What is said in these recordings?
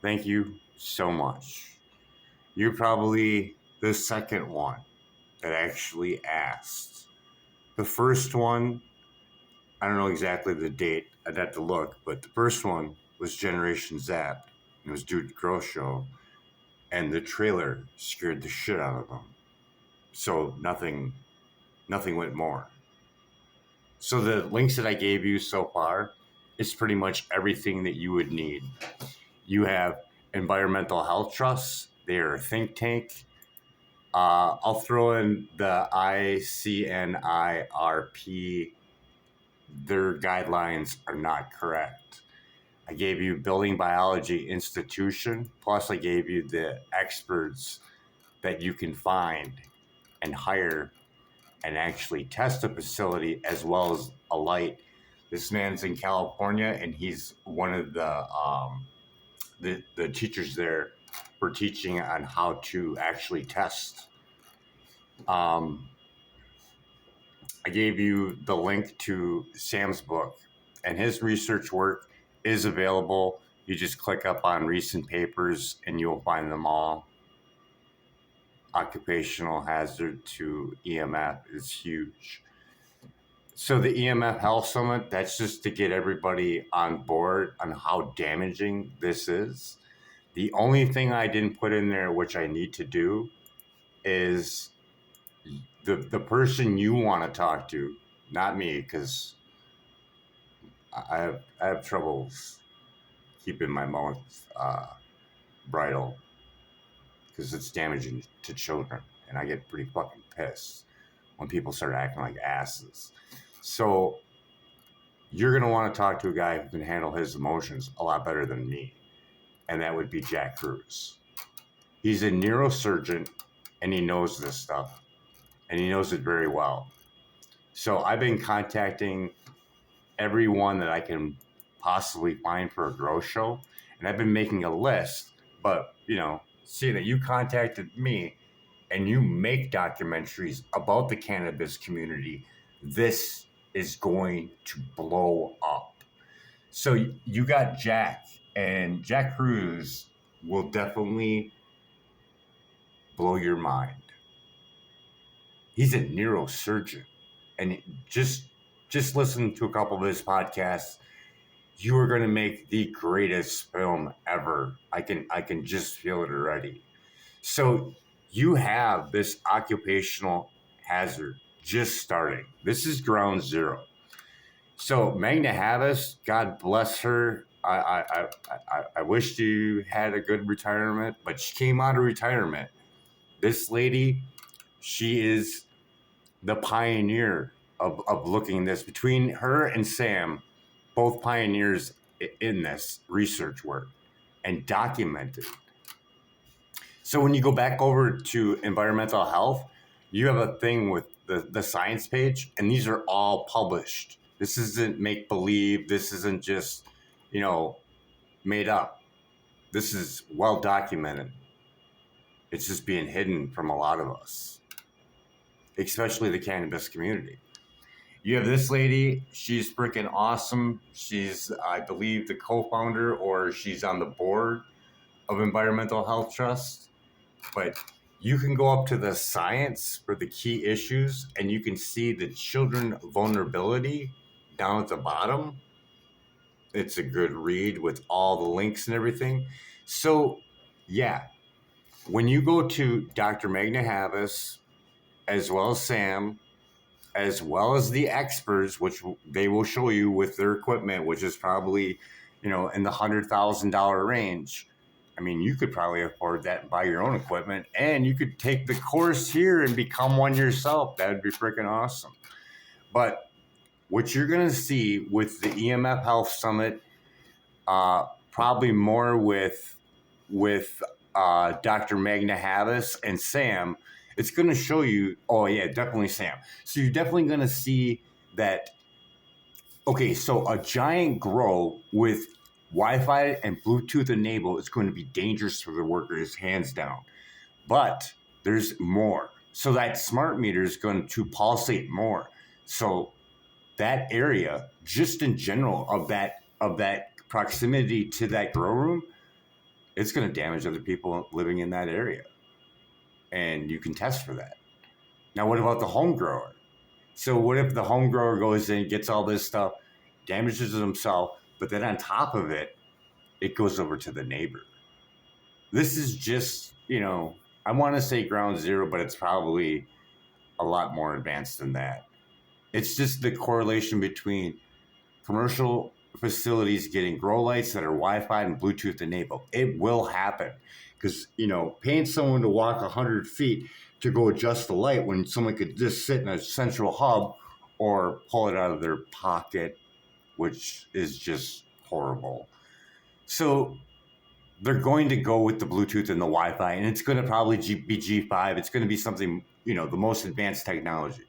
Thank you so much. You're probably the second one that actually asked. The first one, I don't know exactly the date, I'd have to look, but the first one was Generation Zap. It was Dude Grow Show, and the trailer scared the shit out of them. So nothing went more. So the links that I gave you so far is pretty much everything that you would need. You have environmental health trusts. They are a think tank. I'll throw in the ICNIRP. Their guidelines are not correct. I gave you Building Biology Institution, plus I gave you the experts that you can find and hire and actually test a facility as well as a light. This man's in California, and he's one of the teachers there for teaching on how to actually test. I gave you the link to Sam's book, and his research work is available. You just click up on recent papers and you'll find them all. Occupational hazard to EMF is huge. So the EMF Health Summit, that's just to get everybody on board on how damaging this is. The only thing I didn't put in there, which I need to do, is the person you want to talk to, not me, because I have troubles keeping my mouth bridle because it's damaging to children, and I get pretty fucking pissed when people start acting like asses. So you're going to want to talk to a guy who can handle his emotions a lot better than me, and that would be Jack Cruz. He's a neurosurgeon, and he knows this stuff, and he knows it very well. So I've been contacting everyone that I can possibly find for a grow show, and I've been making a list. But, seeing that you contacted me and you make documentaries about the cannabis community, this is going to blow up. So you got Jack, and Jack Cruz will definitely blow your mind. He's a neurosurgeon, and just listen to a couple of his podcasts. You are going to make the greatest film ever. I can just feel it already. So you have this occupational hazard just starting. This is ground zero. So Magna Havas, God bless her. I wish you had a good retirement, but she came out of retirement. This lady, she is the pioneer of looking at this. Between her and Sam, both pioneers in this research work and documented. So when you go back over to environmental health, you have a thing with the science page, and these are all published. This isn't make-believe. This isn't just, made up. This is well documented. It's just being hidden from a lot of us, especially the cannabis community. You have this lady. She's freaking awesome. She's, I believe, the co-founder, or she's on the board of Environmental Health Trust. But you can go up to the science for the key issues, and you can see the children vulnerability down at the bottom. It's a good read with all the links and everything. So, yeah, when you go to Dr. Magna Havas, as well as Sam, as well as the experts, which they will show you with their equipment, which is probably, in the $100,000 range. I mean, you could probably afford that and buy your own equipment, and you could take the course here and become one yourself. That'd be freaking awesome. But what you're going to see with the EMF Health Summit, probably more with Dr. Magna Havas and Sam, it's going to show you, oh yeah, definitely Sam. So you're definitely going to see that, okay, so a giant grow with Wi-Fi and Bluetooth enabled is going to be dangerous for the workers, hands down. But there's more. So that smart meter is going to pulsate more. So that area, just in general, of that proximity to that grow room, it's going to damage other people living in that area. And you can test for that. Now, what about the home grower? So what if the home grower goes in, gets all this stuff, damages himself, but then on top of it, it goes over to the neighbor? This is just, I want to say ground zero, but it's probably a lot more advanced than that. It's just the correlation between commercial facilities getting grow lights that are Wi-Fi and Bluetooth enabled. It will happen because, paying someone to walk 100 feet to go adjust the light when someone could just sit in a central hub or pull it out of their pocket, which is just horrible. So they're going to go with the Bluetooth and the Wi-Fi, and it's going to probably be G5. It's going to be something, the most advanced technology.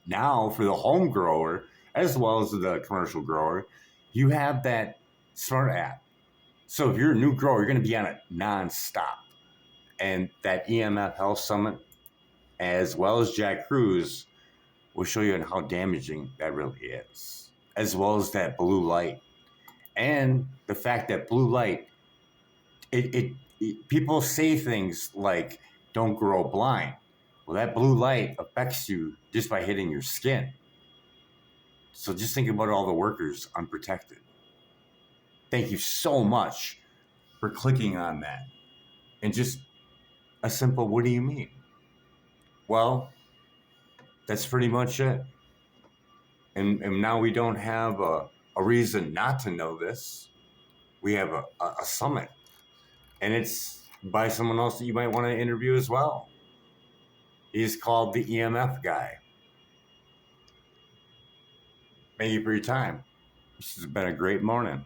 Now, for the home grower, as well as the commercial grower, you have that smart app. So if you're a new grower, you're going to be on it nonstop. And that EMF Health Summit, as well as Jack Cruz, will show you how damaging that really is, as well as that blue light. And the fact that blue light, people say things like, don't grow blind. Well, that blue light affects you just by hitting your skin. So just think about all the workers unprotected. Thank you so much for clicking on that. And just a simple, what do you mean? Well, that's pretty much it. And now we don't have a reason not to know this. We have a summit. And it's by someone else that you might want to interview as well. He's called the EMF guy. Thank you for your time. This has been a great morning.